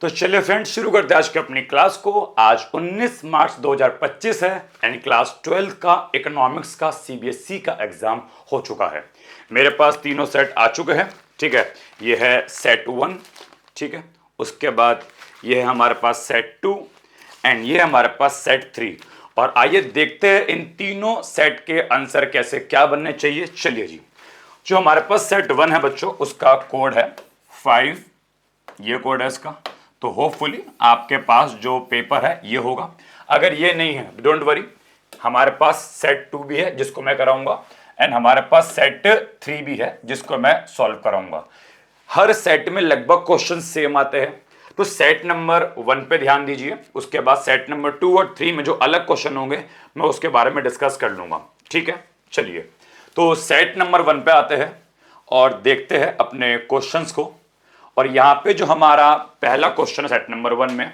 तो चलिए फ्रेंड्स, शुरू करते हैं आज की अपनी क्लास को। आज 19 मार्च 2025 है एंड क्लास 12 का इकोनॉमिक्स का सीबीएसई का एग्जाम हो चुका है। मेरे पास तीनों सेट आ चुके हैं। ठीक है, ये है सेट 1, ठीक है, उसके बाद ये है हमारे पास सेट 2 एंड ये हमारे पास सेट 3। और आइए देखते हैं इन तीनों सेट के आंसर कैसे क्या बनने चाहिए। चलिए जी, जो हमारे पास सेट 1 है बच्चों, उसका कोड है 5, ये कोड है इसका। तो होपफुली आपके पास जो पेपर है ये होगा। अगर ये नहीं है डोंट वरी, हमारे पास सेट 2 भी है जिसको मैं कराऊंगा एंड हमारे पास सेट 3 भी है जिसको मैं सॉल्व कराऊंगा। हर सेट में लगभग क्वेश्चन सेम आते हैं। तो सेट नंबर 1 पे ध्यान दीजिए, उसके बाद सेट नंबर 2 और 3 में जो अलग क्वेश्चन होंगे मैं उसके बारे में डिस्कस कर लूंगा। ठीक है, चलिए तो सेट नंबर 1 पे आते हैं और देखते हैं अपने क्वेश्चंस को। और यहां पे जो हमारा पहला क्वेश्चन है सेट नंबर 1 में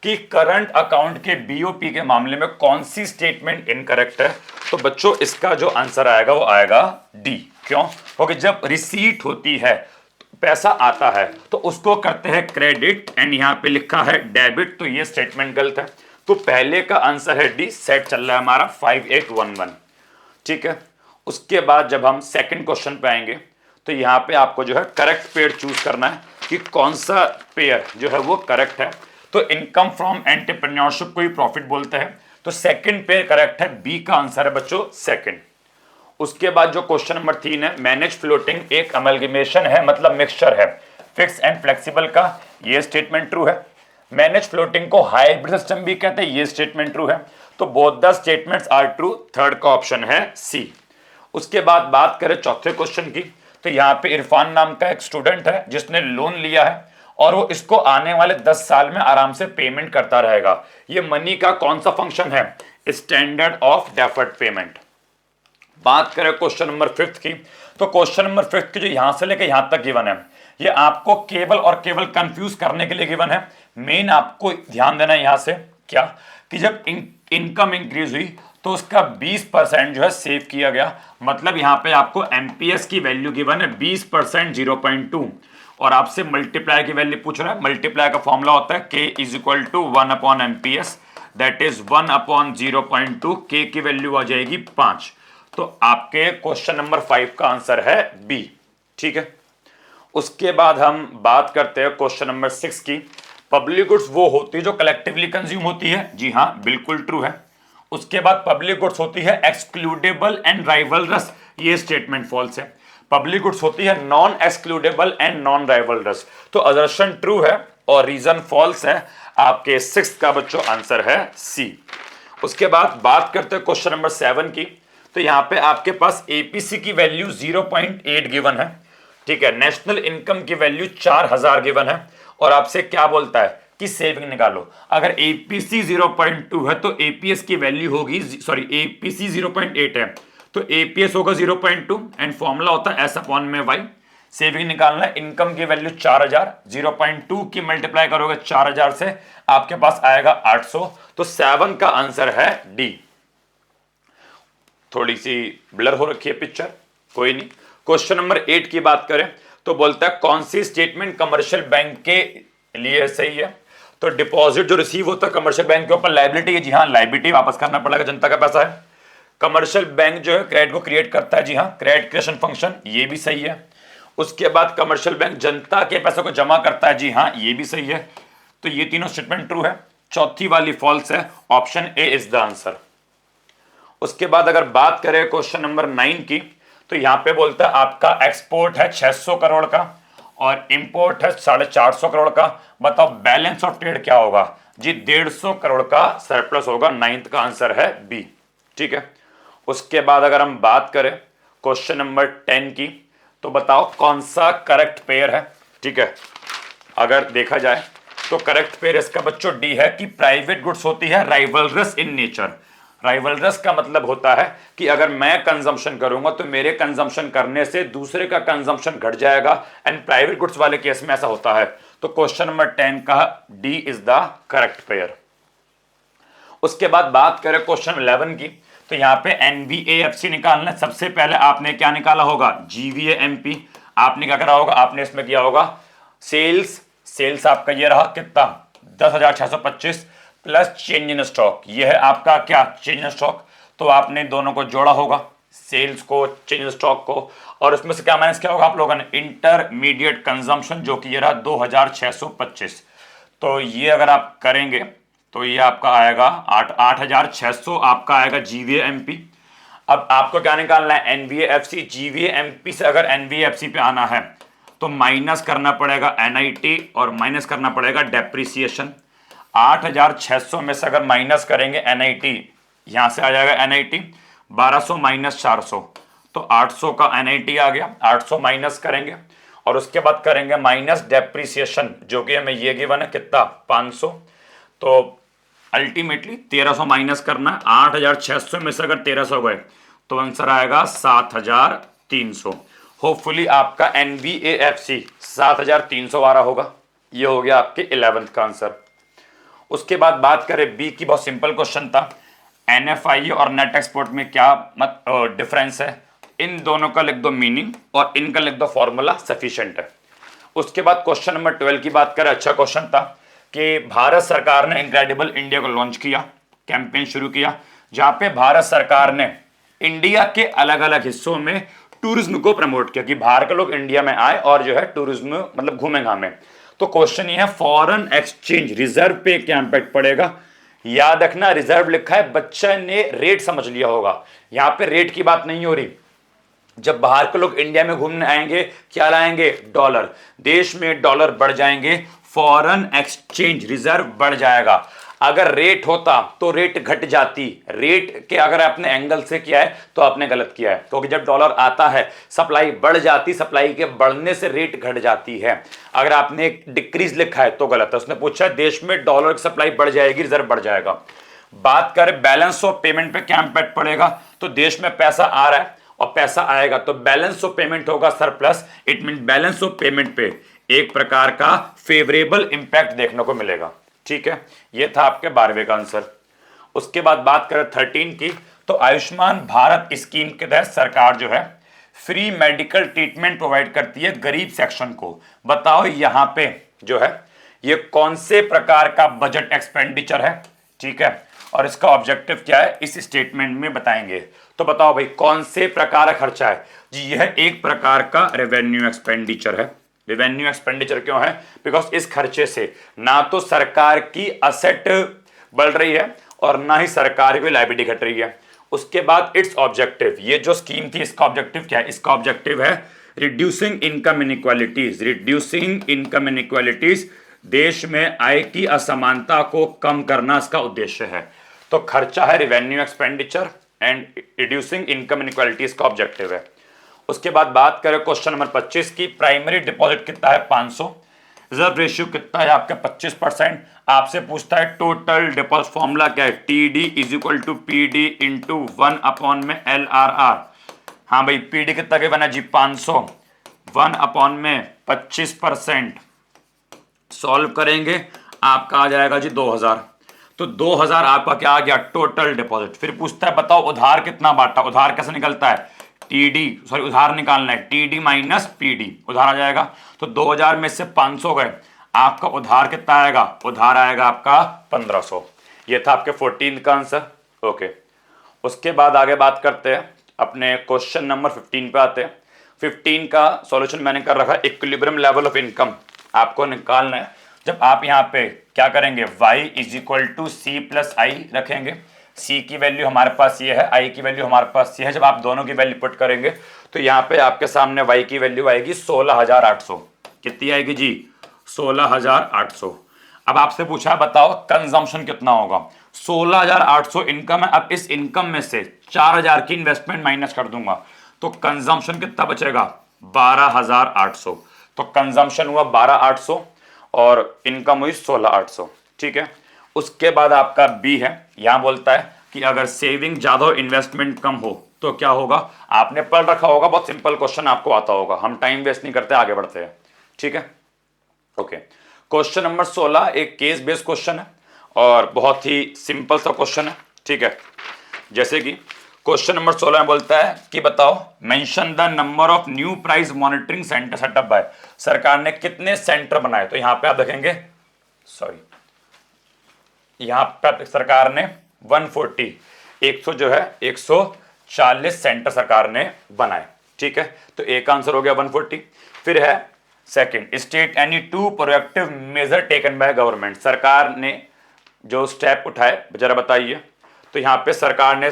कि करंट अकाउंट के बीओपी के मामले में कौन सी स्टेटमेंट इनकरेक्ट है, तो बच्चों इसका जो आंसर आएगा वो आएगा डी। क्यों? क्योंकि जब रिसीट होती है, पैसा आता है, तो उसको करते हैं क्रेडिट एंड यहां पे लिखा है डेबिट, तो ये स्टेटमेंट गलत है। तो पहले का आंसर है डी। सेट चल रहा है हमारा 5811। ठीक है, उसके बाद जब हम सेकंड क्वेश्चन पे आएंगे तो यहाँ पे आपको जो है करेक्ट पेयर चूज करना है कि कौन सा पेयर जो है वो करेक्ट है। तो इनकम फ्रॉम एंटरप्रेन्योरशिप को ही प्रॉफिट बोलते हैं, तो सेकंड पेयर करेक्ट है, बी का आंसर है बच्चों सेकंड। उसके बाद जो क्वेश्चन नंबर 3 है, मैनेज फ्लोटिंग एक अमलगमेशन है, मतलब मिक्सचर है फिक्स एंड फ्लेक्सिबल का, ये स्टेटमेंट ट्रू है। मैनेज फ्लोटिंग को हाइब्रिड सिस्टम भी कहते हैं, ये स्टेटमेंट ट्रू है। तो both the statements are true, third का ऑप्शन है सी। उसके बाद बात करें चौथे क्वेश्चन की, तो यहाँ पे इरफान नाम का एक स्टूडेंट है जिसने लोन लिया है और वो इसको आने वाले 10 साल में आराम से पेमेंट करता रहेगा। ये मनी का कौन सा फंक्शन है? Standard of deferred payment. बात करें क्वेश्चन नंबर 5 की, तो क्वेश्चन नंबर 5 की जो यहां से लेकर यहां तक गिवन है, ये आपको केवल और केवल कंफ्यूज करने के लिए गिवन है। मेन आपको ध्यान देना है यहां से क्या कि जब इनकम इंक्रीज हुई तो उसका 20% जो है सेव किया गया। मतलब यहां पे आपको एमपीएस की वैल्यू गिवन है 20% 0.2 और आपसे मल्टीप्लाई की वैल्यू पूछ रहा है। मल्टीप्लाई का फॉर्मूला होता है k is equal to 1 upon MPS, that is 1 upon 0.2, k की वैल्यू आ जाएगी 5। तो आपके क्वेश्चन नंबर 5 का आंसर है बी। ठीक है, उसके बाद हम बात करते हैं क्वेश्चन नंबर 6 की। पब्लिक गुड्स वो होती है जो कलेक्टिवली कंज्यूम होती है, जी हाँ बिल्कुल ट्रू है। उसके बाद पब्लिक गुड्स होती है एक्सक्लूडेबल एंड राइवलरस, ये स्टेटमेंट फॉल्स है। पब्लिक गुड्स होती है non excludable and non rivalries, तो असर्शन ट्रू है और रीजन फॉल्स है। आपके 6 का बच्चों आंसर है सी। उसके बाद बात करते हैं क्वेश्चन नंबर 7 की, तो यहां पे आपके पास एपीसी की वैल्यू 0.8 गिवन है। ठीक है, नेशनल इनकम की वैल्यू 4000 गिवन है और आपसे क्या बोलता है कि सेविंग निकालो। अगर एपीसी 0.2 है तो एपीएस की वैल्यू होगी, सॉरी एपीसी 0.8 है तो एपीएस होगा 0.2 एंड फॉर्मूला होता है एस अपॉन में वाई। सेविंग निकालना है, इनकम की वैल्यू 4000, 0.2 की मल्टीप्लाई करोगे 4000 से आपके पास आएगा 800। तो 7 का आंसर है डी। थोड़ी सी ब्लर हो रखी है पिक्चर, कोई नहीं। क्वेश्चन नंबर 8 की बात करें तो बोलता है कौन सी स्टेटमेंट कमर्शियल बैंक के लिए सही है। तो डिपॉजिट जो रिसीव होता है कमर्शियल बैंक के ऊपर लायबिलिटी है, जी हाँ लायबिलिटी वापस करना पड़ेगा, जनता का पैसा है। कमर्शियल बैंक जो है क्रेडिट को क्रिएट करता है, जी हाँ क्रेडिट क्रिएशन फंक्शन, ये भी सही है। उसके बाद कमर्शियल बैंक जनता के पैसों को जमा करता है, जी हाँ ये भी सही है। तो ये तीनों स्टेटमेंट ट्रू है, चौथी वाली फॉल्स है, option A is the answer. उसके बाद अगर बात करें क्वेश्चन नंबर 9 की, तो यहां पे बोलता है आपका एक्सपोर्ट है 600 करोड़ का और इंपोर्ट है 450 करोड़ का, बताओ बैलेंस ऑफ ट्रेड क्या होगा? जी 150 करोड़ का सरप्लस होगा, 9th का आंसर है बी। ठीक है, उसके बाद अगर हम बात करें क्वेश्चन नंबर 10 की, तो बताओ कौन सा करेक्ट पेयर है। ठीक है, अगर देखा जाए तो करेक्ट पेयर इसका बच्चों डी है कि प्राइवेट गुड्स होती है राइवलरस इन नेचर। राइवलरस का मतलब होता है कि अगर मैं कंजम्पशन करूंगा तो मेरे कंजम्पशन करने से दूसरे का कंजम्पशन घट जाएगा एंड प्राइवेट गुड्स वाले केस में ऐसा होता है। तो क्वेश्चन नंबर 10 का D is the correct pair. उसके बाद बात करें क्वेश्चन 11 की, तो यहां पे एनवीएएफसी निकालना है। सबसे पहले आपने क्या निकाला होगा? जीवीएएमपी। आपने क्या करा होगा? आपने इसमें किया होगा सेल्स सेल्स आपका ये रहा कितना 10,625 प्लस चेंज इन स्टॉक, ये है आपका क्या चेंज इन स्टॉक। तो आपने दोनों को जोड़ा होगा, सेल्स को चेंज इन स्टॉक को, और उसमें से क्या माइनस क्या होगा आप लोगों ने इंटरमीडिएट कंजम्पशन जो कि ये रहा 2,625। तो ये अगर आप करेंगे तो ये आपका आएगा 8,600 आपका आएगा जीवीएमपी। अब आपको क्या निकालना है एनवीएफसी। जीवीएमपी से अगर एनवीएफसी पे आना है तो माइनस करना पड़ेगा एनआईटी और माइनस करना पड़ेगा डेप्रिसिएशन। 8,600 में से अगर माइनस करेंगे एनआईटी, यहां से आ जाएगा एनआईटी 1200 माइनस 400, तो 800 का एनआईटी आ गया। 800 माइनस करेंगे और उसके बाद करेंगे माइनस डेप्रिसिएशन जो कि हमें ये गिवन है कितना 500। तो अल्टीमेटली 1300 माइनस करना है। 8,600 में से अगर 1300 गए तो आंसर आएगा 7,300। होपफुली आपका एनवीएफसी 7,300 आ रहा होगा। ये हो गया आपके 11th का आंसर। उसके बाद बात करें बी की, बहुत सिंपल क्वेश्चन था। एनएफआई और नेट एक्सपोर्ट में क्या डिफरेंस है, इन दोनों का लिख दो मीनिंग और इनका लिख दो फॉर्मूला, सफिशिएंट है। उसके बाद क्वेश्चन नंबर 12 की बात करें, अच्छा क्वेश्चन था कि भारत सरकार ने इनक्रेडिबल इंडिया को लॉन्च किया, कैंपेन शुरू किया, जहां पे भारत सरकार ने इंडिया के अलग अलग हिस्सों में टूरिज्म को प्रमोट किया कि बाहर के लोग इंडिया में आए और जो है टूरिज्म मतलब घूमे घामे। तो क्वेश्चन ये है फॉरेन एक्सचेंज रिजर्व पे क्या इंपैक्ट पड़ेगा। याद रखना रिजर्व लिखा है, बच्चा ने रेट समझ लिया होगा, यहां पे रेट की बात नहीं हो रही। जब बाहर के लोग इंडिया में घूमने आएंगे क्या लाएंगे, डॉलर, देश में डॉलर बढ़ जाएंगे, फॉरेन एक्सचेंज रिजर्व बढ़ जाएगा। अगर रेट होता तो रेट घट जाती, रेट के अगर आपने एंगल से किया है तो आपने गलत किया है, क्योंकि जब डॉलर आता है सप्लाई बढ़ जाती, सप्लाई के बढ़ने से रेट घट जाती है। अगर आपने एक डिक्रीज लिखा है तो गलत है। उसने पूछा देश में डॉलर की सप्लाई बढ़ जाएगी, रिजर्व बढ़ जाएगा। बात करें बैलेंस ऑफ पेमेंट पे क्या इंपैक्ट पड़ेगा, तो देश में पैसा आ रहा है और पैसा आएगा तो बैलेंस ऑफ पेमेंट होगा surplus. It mean balance of payment पे एक प्रकार का फेवरेबल इंपैक्ट देखने को मिलेगा। ठीक है, ये था आपके 12वें का आंसर। उसके बाद बात करें 13 की, तो आयुष्मान भारत स्कीम के तहत सरकार जो है फ्री मेडिकल ट्रीटमेंट प्रोवाइड करती है गरीब सेक्शन को। बताओ यहां पे जो है ये कौन से प्रकार का बजट एक्सपेंडिचर है, ठीक है, और इसका ऑब्जेक्टिव क्या है इस स्टेटमेंट में बताएंगे। तो बताओ भाई कौन से प्रकार का खर्चा है जी, यह एक प्रकार का रेवेन्यू एक्सपेंडिचर है। रेवेन्यू एक्सपेंडिचर क्यों है, बिकॉज इस खर्चे से ना तो सरकार की असेट बढ़ रही है और ना ही सरकार की लायबिलिटी घट रही है। उसके बाद इट्स ऑब्जेक्टिव, ये जो स्कीम थी इसका ऑब्जेक्टिव क्या है, इसका ऑब्जेक्टिव है reducing income inequalities, reducing income inequalities, देश में आय की असमानता को कम करना इसका उद्देश्य है। तो खर्चा है revenue expenditure and reducing income inequalities का ऑब्जेक्टिव है। उसके बाद बात करें क्वेश्चन नंबर 25 की, प्राइमरी डिपॉजिट कितना है 500, रिजर्व रेशियो कितना है आपका 25%। आपसे पूछता है टोटल डिपॉजिट, फॉर्मूला क्या है, TD is equal to PD into 1 upon में LRR। हाँ भाई पीडी कितना के बना जी 500, 1 अपॉन में 25%, सॉल्व करेंगे आपका आ जाएगा जी 2000। तो 2000 आपका क्या आ गया टोटल डिपॉजिट। फिर पूछता है बताओ उधार कितना बांटा, उधार कैसे निकलता है, टीडी सॉरी उधार निकालना है, टीडी माइनस पीडी, उधार आ जाएगा। तो 2000 में से 500 गए, आपका उधार कितना आएगा, उधार आएगा आपका 1500। ये था आपके 14 का आंसर। ओके, उसके बाद आगे बात करते हैं अपने क्वेश्चन नंबर 15 पे आते हैं। 15 का सॉल्यूशन मैंने कर रखा है, इक्विलिब्रियम लेवल ऑफ इनकम आपको निकालना है। जब आप यहाँ पे क्या करेंगे y is equal to C plus I रखेंगे, c की वैल्यू हमारे पास ये है, i की वैल्यू हमारे पास ये है। जब आप दोनों की वैल्यू पुट करेंगे तो यहाँ पे आपके सामने y की वैल्यू आएगी 16,800। कितनी आएगी जी 16,800। अब आपसे पूछा बताओ कंजम्पशन कितना होगा, 16,800 इनकम है। अब इस इनकम में से 4,000 की इन्वेस्टमेंट माइनस कर दूंगा तो कंजम्पशन कितना बचेगा 12,800। तो कंजम्पशन हुआ 12,800 और इनकम हुई 16,800। ठीक है, उसके बाद आपका बी है, यहां बोलता है कि अगर सेविंग ज्यादा हो इन्वेस्टमेंट कम हो तो क्या होगा। आपने पढ़ रखा होगा, बहुत सिंपल क्वेश्चन आपको आता होगा, हम टाइम वेस्ट नहीं करते आगे बढ़ते हैं। ठीक है, ओके। क्वेश्चन नंबर 16 एक केस बेस्ड क्वेश्चन है और बहुत ही सिंपल सा क्वेश्चन है। ठीक है, जैसे कि क्वेश्चन नंबर 16 में बोलता है कि बताओ mention the number of new price monitoring centre setup by, सरकार ने कितने सेंटर बनाए। तो यहां पे आप देखेंगे, सॉरी, यहां पे सरकार ने 140 100 जो है 140 सेंटर सरकार ने बनाए। ठीक है, तो एक आंसर हो गया 140। फिर है second, state any two proactive measure taken by government, सरकार ने जो स्टेप उठाए जरा बताइए। तो यहां पे सरकार ने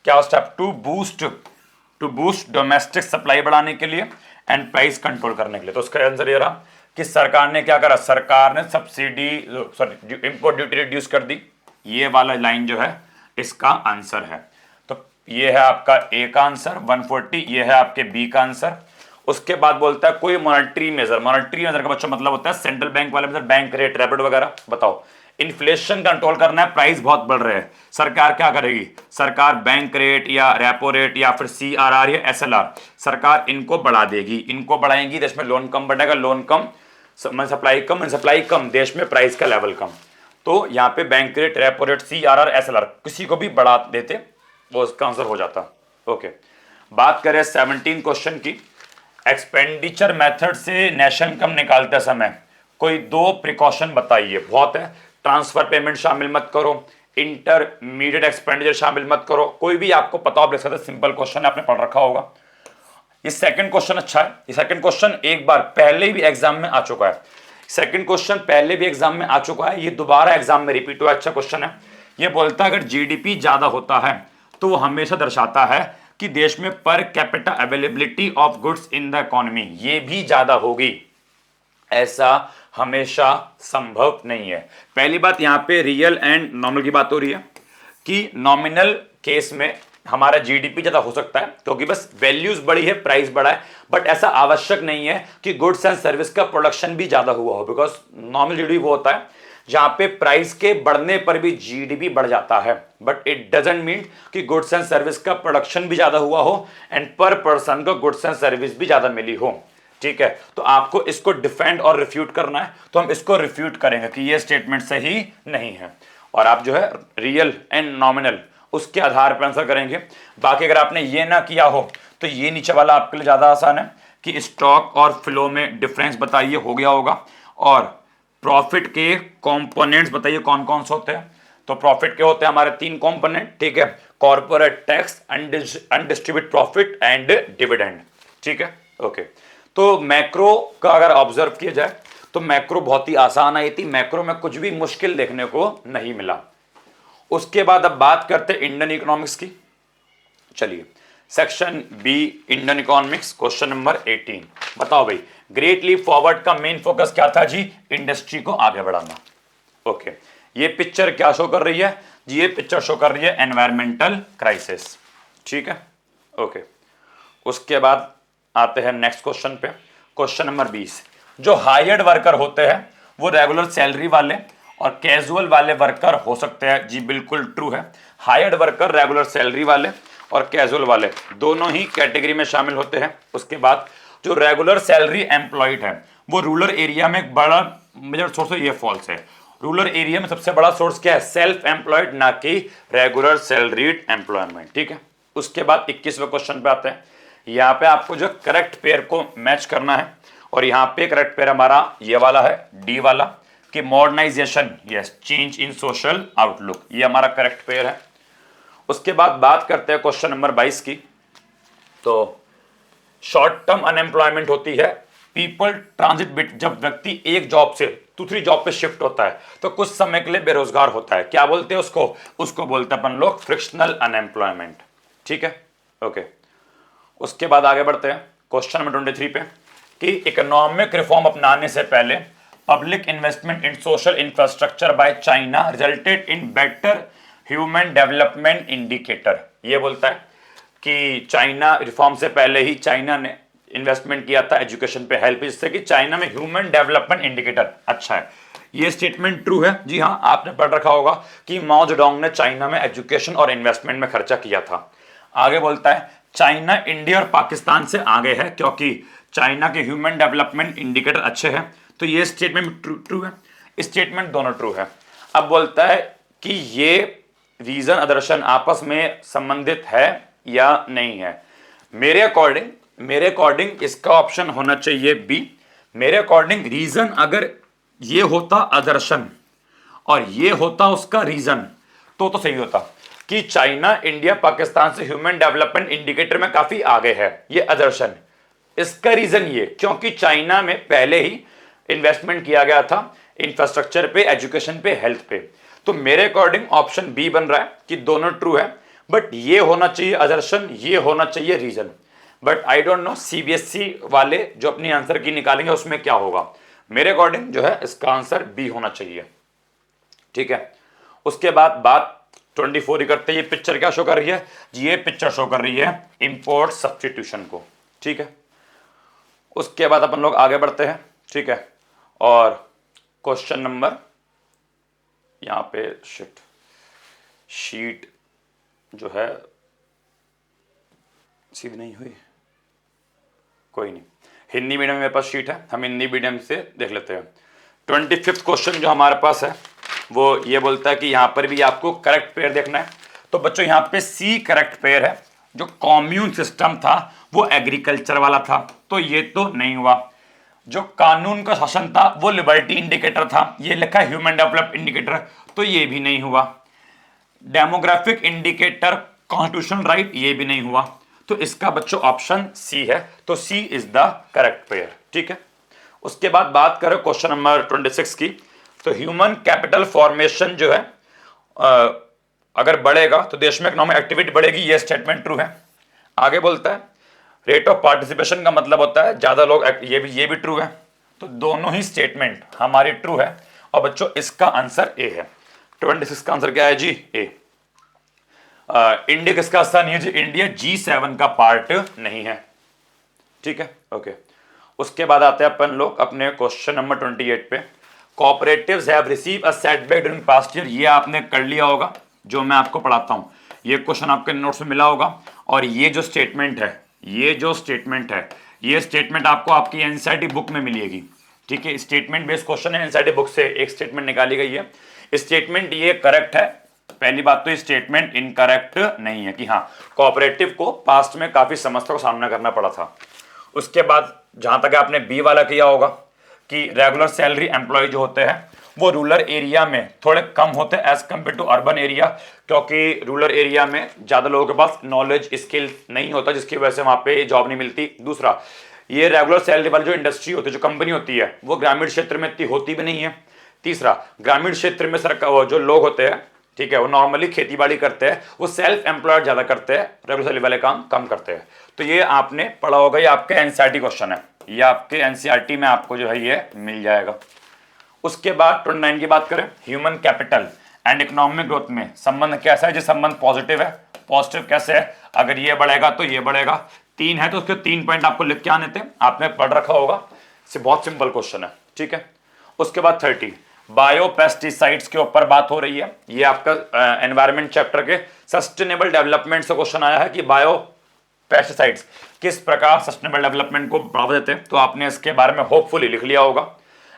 क्या step, to boost domestic supply बढ़ाने के लिए एंड प्राइस कंट्रोल करने के लिए। तो उसका आंसर ये रहा कि सरकार ने क्या करा, सरकार ने subsidy sorry import duty reduce कर दी। ये वाला लाइन जो है इसका आंसर है। तो ये है आपका ए का आंसर 140, ये है आपके बी का आंसर। उसके बाद बोलता है कोई मॉनेटरी मेजर, मॉनेटरी मेजर का बच्चों मतलब होता है सेंट्रल बैंक वाले मेजर, बैंक रेट, रेपो वगैरह। बताओ इन्फ्लेशन कंट्रोल करना है, प्राइस बहुत बढ़ रहे हैं, सरकार क्या करेगी, सरकार बैंक रेट या रेपो रेट या फिर CRR या SLR, सरकार इनको बढ़ा देगी, इनको बढ़ाएंगी, देश में लोन कम बढ़ेगा, लोन कम सप्लाई कम, देश में प्राइस का लेवल कम। तो यहाँ पे bank rate, repo rate, CRR, SLR किसी को भी बढ़ा देते वो उसका आंसर हो जाता। ओके, बात करें 17 क्वेश्चन की, एक्सपेंडिचर मेथड से नेशनल इनकम निकालते समय कोई 2 प्रिकॉशन बताइए। बहुत है, ट्रांसफर पेमेंट शामिल मत करो, इंटरमीडिएट एक्सपेंडिचर शामिल मत करो, कोई भी आपको पता हो, सिंपल क्वेश्चन आपने पढ़ रखा होगा। ये सेकंड क्वेश्चन अच्छा है, ये सेकंड क्वेश्चन एक बार पहले भी एग्जाम में आ चुका है, सेकंड क्वेश्चन पहले भी एग्जाम में आ चुका है, ये दोबारा एग्जाम में रिपीट हुआ, अच्छा क्वेश्चन है। ये बोलता है अगर जीडीपी ज्यादा होता है तो वो हमेशा दर्शाता है कि देश में per capita availability of goods in the economy ये भी ज्यादा होगी। ऐसा हमेशा संभव नहीं है। पहली बात, यहां पे रियल एंड नॉमिनल की बात हो रही है कि नॉमिनल केस में हमारा जीडीपी ज्यादा हो सकता है क्योंकि बस वैल्यूज बढ़ी है, प्राइस बढ़ा है, बट ऐसा आवश्यक नहीं है कि गुड्स एंड सर्विस का प्रोडक्शन भी ज्यादा हुआ हो, बिकॉज नॉमिनल जीडीपी वो होता है जहां पे प्राइस के बढ़ने पर भी जीडीपी बढ़ जाता है, बट इट डजंट मीन कि गुड्स एंड सर्विस का प्रोडक्शन भी ज्यादा हुआ हो एंड पर पर्सन को गुड्स एंड सर्विस भी ज्यादा मिली हो। ठीक है, तो आपको इसको डिफेंड और रिफ्यूट करना है, तो हम इसको रिफ्यूट करेंगे कि ये स्टेटमेंट सही नहीं है, और आप जो है रियल एंड नॉमिनल उसके आधार पर आंसर करेंगे। बाकी अगर आपने ये ना किया हो तो ये नीचे वाला आपके लिए ज्यादा आसान है कि स्टॉक और फ्लो में डिफरेंस बताइए, हो गया होगा, और प्रॉफिट के कंपोनेंट्स बताइए कौन कौन से होते हैं। तो प्रॉफिट के होते हैं हमारे 3 कंपोनेंट, ठीक है, corporate tax, undistributed profit and dividend. ठीक है, ओके। तो मैक्रो का अगर ऑब्जर्व किया जाए तो मैक्रो बहुत ही आसान आई थी, मैक्रो में कुछ भी मुश्किल देखने को नहीं मिला। उसके बाद अब बात करते हैं इंडियन इकोनॉमिक्स की। चलिए, section B Indian economics, question number 18। बताओ भाई, ग्रेट लीप फॉरवर्ड का मेन फोकस क्या था जी, इंडस्ट्री को आगे बढ़ाना। ओके, ये पिक्चर क्या शो कर रही है जी, ये पिक्चर शो कर रही है एनवायरमेंटल क्राइसिस। ठीक है, ओके। उसके बाद आते हैं नेक्स्ट क्वेश्चन पे, क्वेश्चन नंबर 20। जो हायर्ड वर्कर होते हैं वो रेगुलर सैलरी वाले और कैजुअल वाले वर्कर हो सकते हैं जी, बिल्कुल ट्रू है। हायर्ड वर्कर रेगुलर सैलरी वाले और कैजुअल वाले दोनों ही कैटेगरी में शामिल होते हैं। उसके बाद जो रेगुलर सैलरी एम्प्लॉयड है वो रूरल एरिया में एक बड़ा मेजर सोर्स है, ये फॉल्स है। रूरल एरिया में सबसे बड़ा सोर्स क्या है, सेल्फ एम्प्लॉयड, ना कि रेगुलर सैलरीड एम्प्लॉयमेंट। ठीक है, उसके बाद 21वें क्वेश्चन पे आते हैं। यहाँ पे आपको जो करेक्ट पेयर को मैच करना है, और यहाँ पे करेक्ट पेयर हमारा ये वाला है, डी वाला, कि modernisation, yes, change in social outlook, ये हमारा करेक्ट पेयर है। उसके बाद बात करते हैं क्वेश्चन नंबर 22 की। तो शॉर्ट टर्म अनएम्प्लॉयमेंट होती है पीपल ट्रांजिट बिट, जब व्यक्ति एक जॉब से दूसरी जॉब पे शिफ्ट होता है तो कुछ समय के लिए बेरोजगार होता है, क्या बोलते हैं उसको बोलते हैं अपन लोग फ्रिक्शनल अनएम्प्लॉयमेंट। ठीक है, ओके। उसके बाद आगे बढ़ते हैं क्वेश्चन नंबर 23 पे, कि इकोनॉमिक रिफॉर्म अपनाने से पहले public investment in social infrastructure by China resulted in better human development indicator. ये बोलता है कि चाइना रिफॉर्म से पहले ही चाइना ने इन्वेस्टमेंट किया था एजुकेशन पे, हेल्प, जिससे कि चाइना में ह्यूमन डेवलपमेंट इंडिकेटर अच्छा है। ये स्टेटमेंट ट्रू है जी हाँ, आपने पढ़ रखा होगा कि माओ जेडोंग ने चाइना में एजुकेशन और इन्वेस्टमेंट में खर्चा किया था। आगे बोलता है चाइना इंडिया और पाकिस्तान से आगे है क्योंकि चाइना के ह्यूमन डेवलपमेंट इंडिकेटर अच्छे हैं। तो ये स्टेटमेंट ट्रू है, स्टेटमेंट दोनों ट्रू है। अब बोलता है कि ये रीजन अदर्शन आपस में संबंधित है या नहीं है? मेरे अकॉर्डिंग इसका ऑप्शन होना चाहिए बी। मेरे अकॉर्डिंग रीजन अगर ये होता अदर्शन और ये होता उसका रीजन तो सही होता कि चाइना इंडिया पाकिस्तान से ह्यूमन डेवलपमेंट इंडिकेटर में काफी आगे है, ये अदर्शन। इसका रीजन ये क्योंकि चाइना में पहले ही इन्वेस्टमेंट किया गया था इंफ्रास्ट्रक्चर पे, एजुकेशन पे, हेल्थ पे। तो मेरे अकॉर्डिंग ऑप्शन बी बन रहा है कि दोनों ट्रू है, बट ये होना चाहिए अदर्शन, ये होना चाहिए reason. But I don't know CBSE वाले जो अपनी आंसर की निकालेंगे उसमें क्या होगा। मेरे अकॉर्डिंग जो है इसका आंसर बी होना चाहिए। ठीक है, उसके बाद बात 24 ही करते हैं। ये पिक्चर क्या शो कर रही है जी? ये पिक्चर शो कर रही है इंपोर्ट सब्स्टिट्यूशन को। ठीक है, उसके बाद अपन लोग आगे बढ़ते हैं। ठीक है, और क्वेश्चन नंबर यहाँ पे शीट जो है सीधी नहीं हुई, कोई नहीं, हिंदी मीडियम में मेरे पास शीट है, हम हिंदी मीडियम से देख लेते हैं। 25वां क्वेश्चन जो हमारे पास है वो ये बोलता है कि यहाँ पर भी आपको करेक्ट पेयर देखना है। तो बच्चों यहाँ पे सी करेक्ट पेयर है। जो कॉम्यून सिस्टम था वो एग्रीकल्चर वाला था, तो ये तो नहीं हुआ। जो कानून का शासन था वो लिबर्टी इंडिकेटर था, ये लिखा है ह्यूमन डेवलपमेंट इंडिकेटर, तो ये भी नहीं हुआ। डेमोग्राफिक इंडिकेटर कॉन्स्टिट्यूशन राइट, ये भी नहीं हुआ। तो इसका बच्चों ऑप्शन सी है, तो सी इज द करेक्ट पेयर। ठीक है, उसके बाद बात करें क्वेश्चन नंबर 26 की। तो ह्यूमन कैपिटल फॉर्मेशन जो है अगर बढ़ेगा तो देश में इकोनॉमिक एक्टिविटी बढ़ेगी, ये स्टेटमेंट ट्रू है। आगे बोलता है रेट ऑफ पार्टिसिपेशन का मतलब होता है ज्यादा लोग, ये भी ट्रू है। तो दोनों ही स्टेटमेंट हमारी ट्रू है। और बच्चों इसका आंसर ए है। 26 का आंसर क्या है जी? ए। इंडिया किसका हिस्सा नहीं है जी? इंडिया G7 का पार्ट नहीं है। ठीक है, ओके। उसके बाद आते हैं अपन लोग अपने क्वेश्चन नंबर 28 पे। Cooperatives have receive a setback during past year, ये आपने कर लिया होगा जो मैं आपको पढ़ाता हूं। ये क्वेश्चन आपके नोट्स में मिला होगा। और ये जो स्टेटमेंट है, ये स्टेटमेंट आपको आपकी एनसीईआरटी बुक में मिलेगी। ठीक है, स्टेटमेंट बेस्ड क्वेश्चन है, एनसीईआरटी बुक से एक स्टेटमेंट निकाली गई है। स्टेटमेंट ये करेक्ट है। पहली बात तो स्टेटमेंट इनकरेक्ट नहीं है कि हाँ कोऑपरेटिव को पास्ट में काफी समस्या का सामना करना पड़ा था। उसके बाद जहां तक आपने बी वाला किया होगा कि रेगुलर सैलरी एम्प्लॉय जो होते हैं वो रूरल एरिया में थोड़े कम होते हैं as compared to urban area, क्योंकि रूरल एरिया में ज्यादा लोगों के पास नॉलेज स्किल नहीं होता, जिसकी वजह से वहां पे जॉब नहीं मिलती। दूसरा, ये रेगुलर सैलरी वाली जो इंडस्ट्री होती है, जो कंपनी होती है, वो ग्रामीण क्षेत्र में इतनी होती भी नहीं है। तीसरा, ग्रामीण क्षेत्र में सरकार जो लोग होते हैं, ठीक है, वो नॉर्मली खेती बाड़ी करते हैं, वो सेल्फ एम्प्लॉयड ज्यादा करते हैं, रेगुलर सैलरी वाले काम कम करते हैं। तो ये आपने पढ़ा होगा, ये आपके एनसीईआरटी क्वेश्चन है, ये आपके एनसीईआरटी में आपको जो है ये मिल जाएगा। उसके बाद 29 की बात करें, human capital and economic growth में संबंध कैसा है? जो संबंध पॉजिटिव है। पॉजिटिव कैसे है? अगर ये बढ़ेगा तो ये बढ़ेगा। 3 है तो उसके 3 पॉइंट आपको लिख के आने थे, आपने पढ़ रखा होगा, बहुत सिंपल क्वेश्चन है। ठीक है, उसके बाद 30 बायोपेस्टिसाइड्स के ऊपर बात हो रही है। ये आपका एनवायरमेंट चैप्टर के सस्टेनेबल डेवलपमेंट से क्वेश्चन आया है कि बायो पेस्टिसाइड्स किस प्रकार सस्टेनेबल डेवलपमेंट को बढ़ावा देते हैं, तो आपने इसके बारे में होपफुली लिख लिया होगा।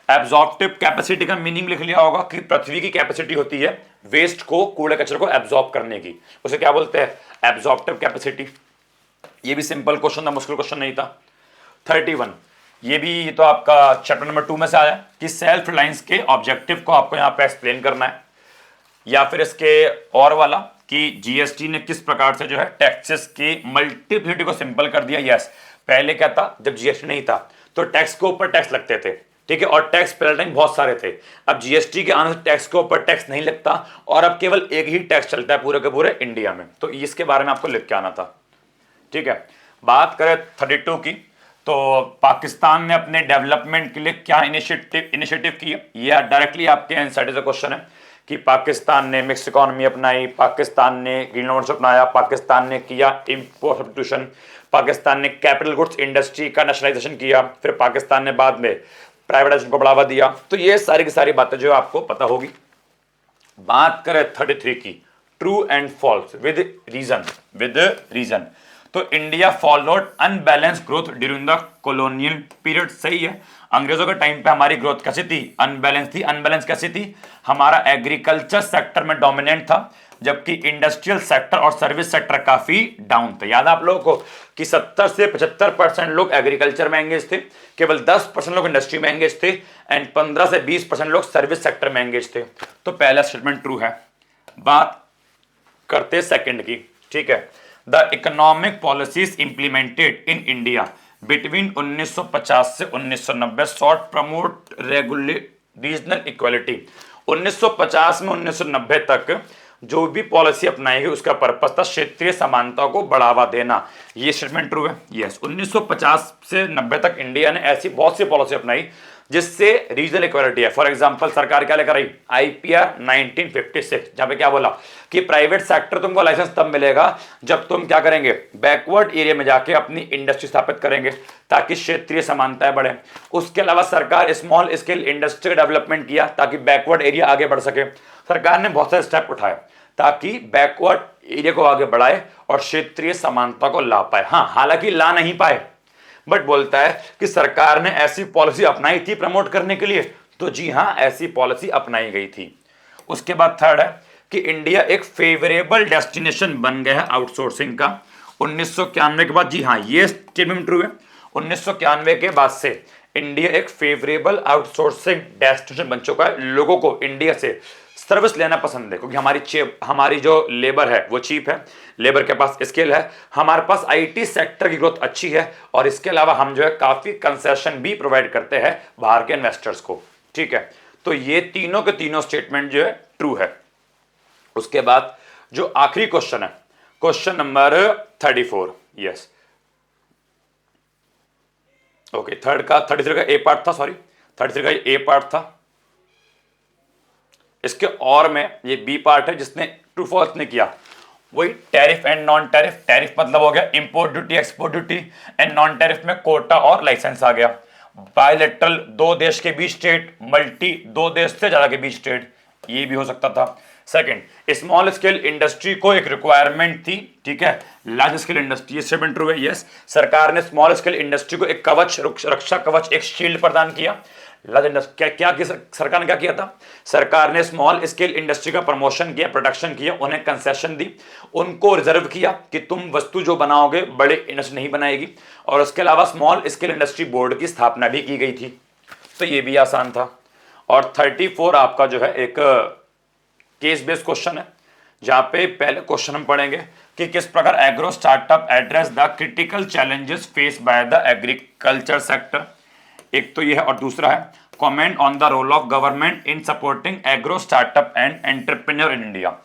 एब्जॉर्प्टिव कैपेसिटी का मीनिंग लिख लिया होगा कि पृथ्वी की कैपेसिटी होती है वेस्ट को, कूड़े कचरे को एब्जॉर्ब करने की, उसे क्या बोलते हैं? Absorptive capacity. ये भी सिंपल क्वेश्चन था, मुश्किल क्वेश्चन नहीं था। 31 ये भी तो आपका चैप्टर नंबर 2 में से आया कि सेल्फ रिलायंस के ऑब्जेक्टिव को आपको यहाँ पे एक्सप्लेन करना है। या फिर इसके और वाला कि जीएसटी ने किस प्रकार से जो है टैक्सेस की मल्टीप्लिसिटी को सिंपल कर दिया। यस, पहले क्या था, जब जीएसटी नहीं था तो टैक्स के ऊपर टैक्स लगते थे, ठीक है, और टैक्स पहले टाइम बहुत सारे थे। अब जीएसटी के आने से टैक्स के ऊपर टैक्स नहीं लगता और अब केवल एक ही टैक्स चलता है पूरे के पूरे इंडिया में। तो इसके बारे में आपको लिख के आना था। ठीक है, बात करें 32 की, तो पाकिस्तान ने अपने डेवलपमेंट के लिए क्या इनिशिएटिव किए? ये डायरेक्टली आपके एनसीईआरटी से क्वेश्चन है कि पाकिस्तान ने मिक्स इकोनॉमी अपनाई, पाकिस्तान ने ग्रीन ओनरशिप अपनाया, पाकिस्तान ने किया इंपोर्ट सब्स्टिट्यूशन, पाकिस्तान ने कैपिटल गुड्स इंडस्ट्री का नेशनलाइजेशन किया, फिर पाकिस्तान ने बाद में प्राइवेटाइजेशन को बढ़ावा दिया। तो ये सारी की सारी बातें जो आपको पता होगी। बात करें 33 की, true and false with reason. तो India followed unbalance growth during the colonial period, सही है। अंग्रेजों के टाइम पे हमारी ग्रोथ कैसी थी? अनबैलेंस थी। अनबैलेंस कैसी थी? हमारा एग्रीकल्चर सेक्टर में डोमिनेंट था, जबकि इंडस्ट्रियल सेक्टर और सर्विस सेक्टर काफी डाउन थे। याद आप लोगों को कि 70 से 75% लोग एग्रीकल्चर में एंगेज थे, केवल 10% लोग इंडस्ट्री में एंगेज थे एंड 15 से 20% लोग सर्विस सेक्टर में एंगेज थे। तो पहला स्टेटमेंट ट्रू है। बात करते सेकंड की, ठीक है। The economic policies implemented in India between 1950 से 1990 sought promote regulate regional equality. 1950 में 1990 तक जो भी पॉलिसी अपनाई गई उसका पर्पस था क्षेत्रीय समानता को बढ़ावा देना। ये स्टेटमेंट ट्रू है। यस, 1950 से 90 तक इंडिया ने ऐसी बहुत सी पॉलिसी अपनाई जिससे रीजनल इक्वालिटी है। फॉर एग्जांपल सरकार क्या लेकर आई, आईपीआर 1956, जहां पे क्या बोला कि प्राइवेट सेक्टर तुमको लाइसेंस तब मिलेगा जब तुम क्या करेंगे, बैकवर्ड एरिया में जाके अपनी इंडस्ट्री स्थापित करेंगे ताकि क्षेत्रीय समानताएं बढ़े। उसके अलावा सरकार स्मॉल स्केल इंडस्ट्री डेवलपमेंट किया ताकि बैकवर्ड एरिया आगे बढ़ सके। सरकार ने बहुत सारे स्टेप उठाए ताकि बैकवर्ड एरिया को आगे बढ़ाए और क्षेत्रीय समानता को ला पाए। हाँ, हालांकि ला नहीं पाए, बट बोलता है कि सरकार ने ऐसी पॉलिसी अपनाई थी प्रमोट करने के लिए। तो जी हां, ऐसी पॉलिसी अपनाई गई थी। उसके बाद थर्ड है कि इंडिया एक फेवरेबल डेस्टिनेशन बन गया है आउटसोर्सिंग का 1991 के बाद। जी हां, ये स्टेटमेंट ट्रू है। 1991 के बाद से इंडिया एक फेवरेबल आउटसोर्सिंग डेस्टिनेशन बन चुका है। लोगों को इंडिया से सर्विस लेना पसंद है क्योंकि हमारी जो लेबर है वो चीप है, लेबर के पास स्किल है, हमारे पास आईटी सेक्टर की ग्रोथ अच्छी है और इसके अलावा हम जो है काफी कंसेशन भी प्रोवाइड करते हैं बाहर के इन्वेस्टर्स को। ठीक है, तो ये तीनों के तीनों स्टेटमेंट जो है ट्रू है। उसके बाद जो आखिरी क्वेश्चन है, क्वेश्चन नंबर 34। यस, ओके, 33 का ए पार्ट था, सॉरी 33 का ए पार्ट था। इसके और में ये बी पार्ट है जिसने ट्रू फॉल्स ने किया। वही tariff and non tariff. Tariff मतलब हो गया import duty export duty and non tariff में कोटा और लाइसेंस आ गया। बायलैटरल दो देश के बीच ट्रेड, मल्टी दो देश से ज्यादा के बीच ट्रेड, ये भी हो सकता था। सेकंड, स्मॉल स्केल इंडस्ट्री को एक रिक्वायरमेंट थी, ठीक है, लार्ज स्केल इंडस्ट्री। ये स्टेटमेंट ट्रू है। यस, सरकार ने स्मॉल स्केल इंडस्ट्री को एक कवच, रक्षा कवच, एक शील्ड प्रदान किया। सरकार ने क्या किया था, सरकार ने स्मॉल स्केल इंडस्ट्री का प्रमोशन किया, प्रोटेक्शन किया, उन्हें कंसेशन दी, उनको रिजर्व किया कि तुम वस्तु जो बनाओगे बड़े इंडस्ट्री नहीं बनाएगी। और उसके अलावा स्मॉल स्केल इंडस्ट्री बोर्ड की स्थापना भी की गई थी। तो ये भी आसान था। और 34 आपका जो है एक केस बेस्ड क्वेश्चन है जहां पे पहले क्वेश्चन हम पढ़ेंगे कि किस प्रकार agro startup address the critical challenges face by the agriculture sector. एक तो ये है और दूसरा है comment on the role of government in supporting agro startup and entrepreneur in India.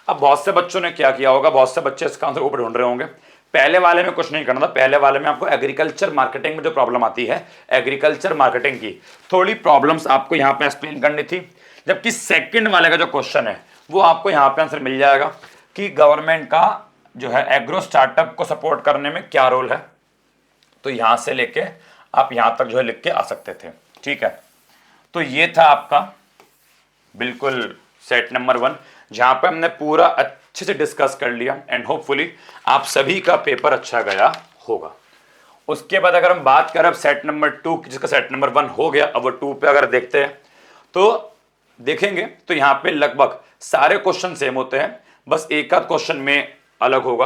अब बहुत से बच्चों ने क्या किया होगा, बहुत से बच्चे इसका आंसर ऊपर ढूंढ रहे होंगे। पहले वाले में कुछ नहीं करना था, पहले वाले में आपको एग्रीकल्चर मार्केटिंग में जो प्रॉब्लम आती है, एग्रीकल्चर मार्केटिंग की थोड़ी प्रॉब्लम्स आपको यहाँ पे एक्सप्लेन करनी थी। जबकि सेकंड वाले का जो क्वेश्चन है वो आपको यहाँ पे आंसर मिल जाएगा कि गवर्नमेंट का जो है एग्रो स्टार्टअप को सपोर्ट करने में क्या रोल है। तो यहां से लेके आप यहां तक जो है लिख के आ सकते थे। ठीक है, तो ये था आपका बिल्कुल सेट नंबर 1 जहां पे हमने पूरा अच्छे से डिस्कस कर लिया एंड होपफुली आप सभी का पेपर अच्छा गया होगा। उसके बाद अगर हम बात करें अब सेट नंबर 2 जिसका सेट नंबर 1 हो गया, अब वो 2 पे अगर देखते हैं तो देखेंगे तो यहाँ पे लगभग सारे क्वेश्चन सेम होते हैं, बस एक आध क्वेश्चन में अलग होगा।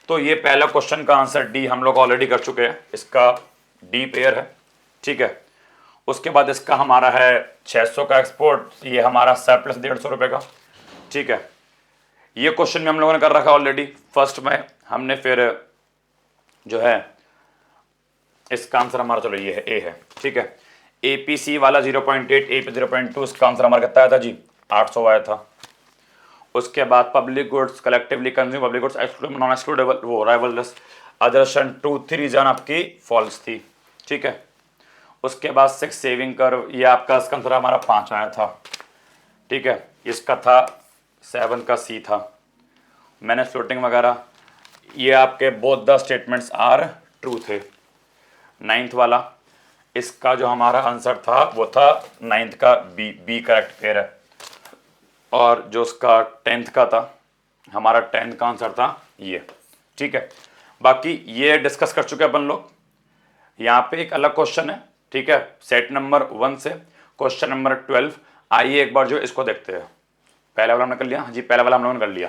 तो ये पहला क्वेश्चन का आंसर डी हम लोग ऑलरेडी कर चुके हैं, इसका डी पेयर है। ठीक है, उसके बाद इसका हमारा है 600 का एक्सपोर्ट, ये हमारा सरप्लस 150 रुपए का। ठीक है, ये क्वेश्चन भी हम लोगों ने कर रखा ऑलरेडी फर्स्ट में हमने, फिर जो है इसका आंसर हमारा चलो ये है ए है। ठीक है, एपीसी वाला 0.8, एपी 0.2, इसका आंसर हमारा कितना आया था जी, 800 आया था। उसके बाद public goods collectively consume, public goods excludable non excludable वो राइवललेस, अदर्शन 2-3 रीजन आपकी फॉल्स थी। ठीक है, उसके बाद 6 सेविंग कर्व, ये आपका इसका आंसर हमारा 5 आया था। ठीक है, इसका था 7 का सी था। मैंने फ्लोटिंग वगैरह, ये आपके both the statements are true थे। 9th वाला इसका जो हमारा आंसर था वो था 9th का बी करेक्ट पेयर है। और जो उसका 10th का था, हमारा 10th का आंसर था ये। ठीक है, बाकी ये डिस्कस कर चुके अपन लोग। यहाँ पे एक अलग क्वेश्चन है, ठीक है, सेट नंबर 1 से क्वेश्चन नंबर 12। आइए एक बार जो इसको देखते हैं। पहला वाला हमने कर लिया, जी पहला वाला हम लोगों ने कर लिया।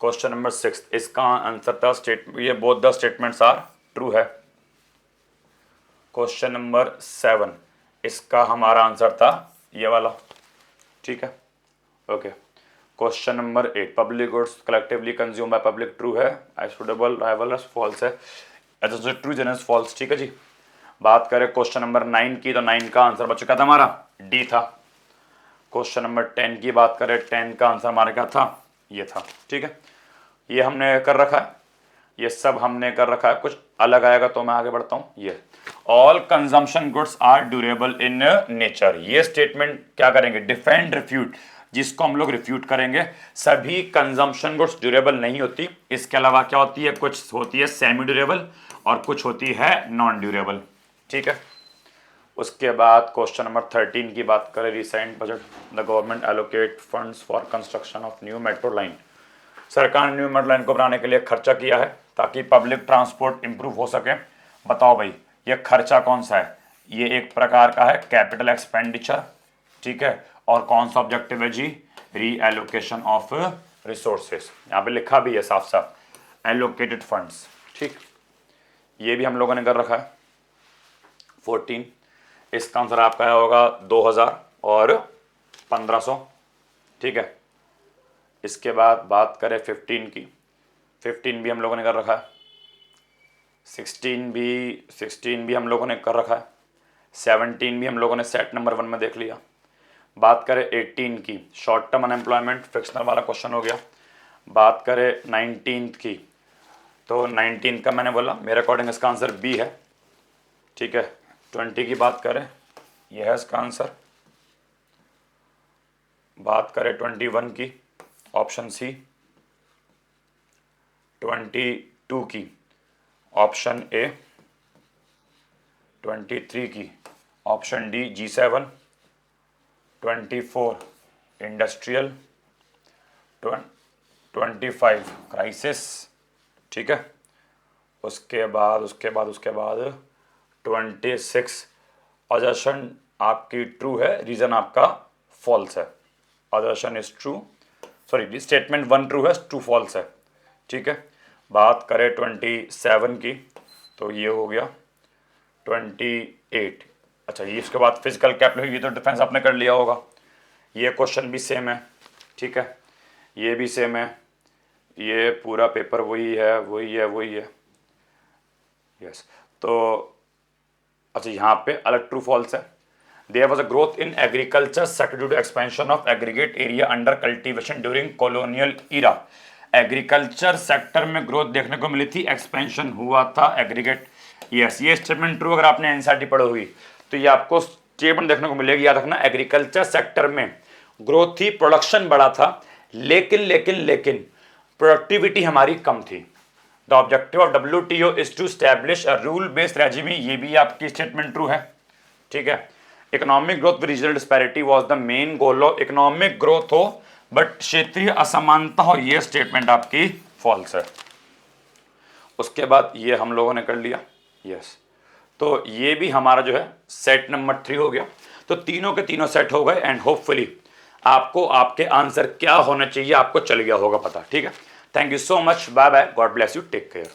क्वेश्चन नंबर 6, इसका आंसर था ये both the statements are true है। क्वेश्चन नंबर 7, इसका हमारा आंसर था ये वाला, ठीक है, okay. Question number 8, public goods collectively consume by public, true है। सुटेबल राइवल फॉल्स है, ट्रू जेनस फॉल्स, ठीक है जी। बात करें क्वेश्चन नंबर 9 की, तो 9 का आंसर बच चुका था हमारा डी था। क्वेश्चन नंबर 10 की बात करें, 10 का आंसर हमारे क्या था, ये था, ठीक है। ये हमने कर रखा है, ये सब हमने कर रखा है, कुछ अलग आएगा तो मैं आगे बढ़ता हूं। ये all consumption goods are durable in nature, ये स्टेटमेंट क्या करेंगे, डिफेंड रिफ्यूट, जिसको हम लोग रिफ्यूट करेंगे। सभी कंजम्पशन गुड्स ड्यूरेबल नहीं होती, इसके अलावा क्या होती है, कुछ होती है सेमी ड्यूरेबल और कुछ होती है नॉन ड्यूरेबल, ठीक है। उसके बाद क्वेश्चन नंबर 13 की बात करें, recent budget the government allocate funds for construction of new metro line, सरकार ने न्यू मेट्रो लाइन को बनाने के लिए खर्चा किया है ताकि पब्लिक ट्रांसपोर्ट इंप्रूव हो सके। बताओ भाई ये खर्चा कौन सा है, ये एक प्रकार का है कैपिटल एक्सपेंडिचर, ठीक है, और कौन सा ऑब्जेक्टिव है जी, रीएलोकेशन ऑफ रिसोर्सेस, यहाँ पे लिखा भी है साफ साफ एलोकेटेड फंड्स, ठीक। ये भी हम लोगों ने कर रखा है। 14, इसका आंसर आपका होगा 2000 और 1500, ठीक है। इसके बाद बात करें 15 की, 15 भी हम लोगों ने कर रखा है। 16 भी हम लोगों ने कर रखा है। 17 भी हम लोगों ने सेट नंबर 1 में देख लिया। बात करें 18 की, शॉर्ट टर्म अनएम्प्लॉयमेंट फिक्शनल वाला क्वेश्चन हो गया। बात करें 19 की, तो 19 का मैंने बोला मेरे अकॉर्डिंग इसका आंसर बी है, ठीक है। 20 की बात करें, यह है इसका आंसर। बात करें 21 की, ऑप्शन सी। 22 की, ऑप्शन ए। 23 की, option D G7। 24 industrial. 25 crisis, ठीक है। उसके बाद 26 अजर्शन आपकी ट्रू है, रीजन आपका फॉल्स है। अजर्शन is true, sorry statement 1 true है, 2 फॉल्स है, ठीक है। बात करें 27 की, तो ये हो गया 28। अच्छा ये इसके बाद फिजिकल कैपिटल, ये तो डिफेंस आपने कर लिया होगा। ये क्वेश्चन भी सेम है, ठीक है, ये भी सेम है, ये पूरा पेपर वही है। यस, तो अच्छा यहाँ पे अलग ट्रू फॉल्स है। There was a growth in agriculture sector due to expansion of aggregate area under cultivation during colonial era. Agriculture sector में ग्रोथ देखने को मिली थी, एक्सपेंशन हुआ था एग्रीगेट। यस, ये स्टेटमेंट ट्रू। अगर आपने एनसीईआरटी पढ़ी हुई तो ये आपको स्टेटमेंट देखने को मिलेगी, याद रखना। एग्रीकल्चर सेक्टर में ग्रोथ थी, प्रोडक्शन बढ़ा था, लेकिन प्रोडक्टिविटी हमारी कम थी। The objective of WTO is to establish a rule based regime, ये भी आपकी स्टेटमेंट ट्रू है, ठीक है। Economic growth with regional disparity was the main goal of, economic growth हो बट क्षेत्रीय असमानता हो, ये स्टेटमेंट आपकी फॉल्स है। उसके बाद ये हम लोगों ने कर लिया, यस। तो ये भी हमारा जो है सेट नंबर 3 हो गया। तो तीनों के तीनों सेट हो गए एंड होपफुली आपको आपके आंसर क्या होना चाहिए आपको चल गया होगा पता, ठीक है। Thank you so much, bye bye, God bless you, take care.